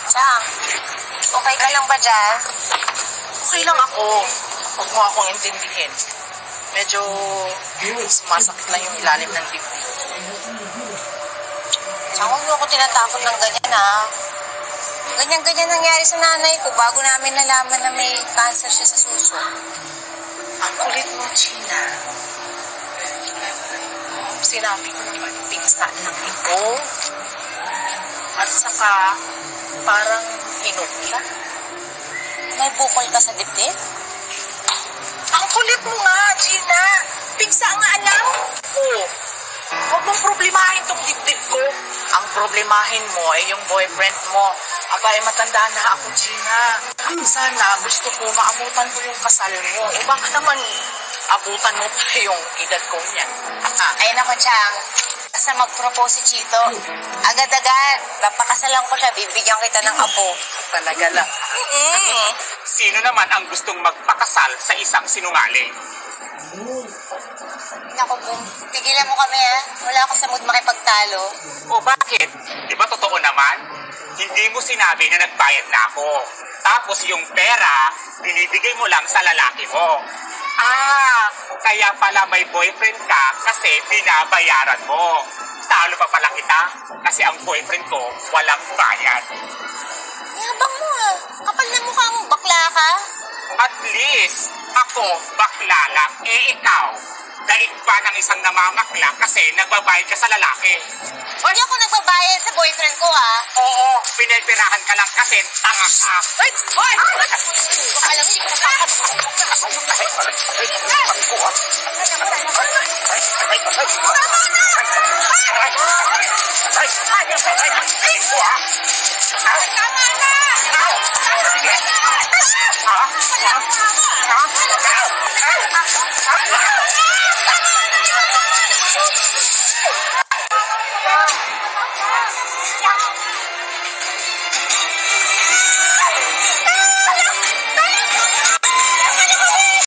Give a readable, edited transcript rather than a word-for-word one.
Chang, okay ka lang ba dyan? Okay lang ako. Huwag mo akong intindihin. Medyo sumasakit lang yung ilalim ng dibdib. Chang, huwag mo ako tinatakot ng ganyan, ha? Ganyan-ganyan nangyari sa nanay ko bago namin nalaman na may cancer siya sa suso. Ang kulit mo, Gina. Sinabi ko naman, pingsa ng ito. At saka, parang hinog siya. May bukol ka sa dibdib? Ang kulit mo nga, Gina. Pingsa nga alam. Oo. Huwag mong problemahin tong dibdib ko. Ang problemahin mo ay yung boyfriend mo. Abay, matanda na ako, Gina. Sana gusto ko maabutan ko yung kasal mo. O baka naman abutan mo pa yung edad ko niya. Ayun ako, Chang. Basta mag-propose si Chito. Agad-agad. Papakasalan ko siya. Bibigyan kita ng apo. Talaga lang. Sino naman ang gustong magpakasal sa isang sinungaling? Naku, Boom. Pigilan mo kami, ha? Wala ako sa mood makipagtalo. O bakit? Di ba totoo naman? Hindi mo sinabi na nagbayad na ako. Tapos yung pera, binibigay mo lang sa lalaki mo. Kaya pala may boyfriend ka kasi binabayaran mo. Talo pa pala kita kasi ang boyfriend ko walang bayad. Yabang mo, ha? Kapal na mukha mo. Bakla ka? At least, ako bakla lang. Ikaw, daig pa ng isang namamakla kasi nagbabayad ka sa lalaki. Hindi ako nagbabayad sa boyfriend ko, ha? Oo, pinipirahan ka lang kasi tanga ka. Ay! Hoy! Alam mo, hindi ko Tama na!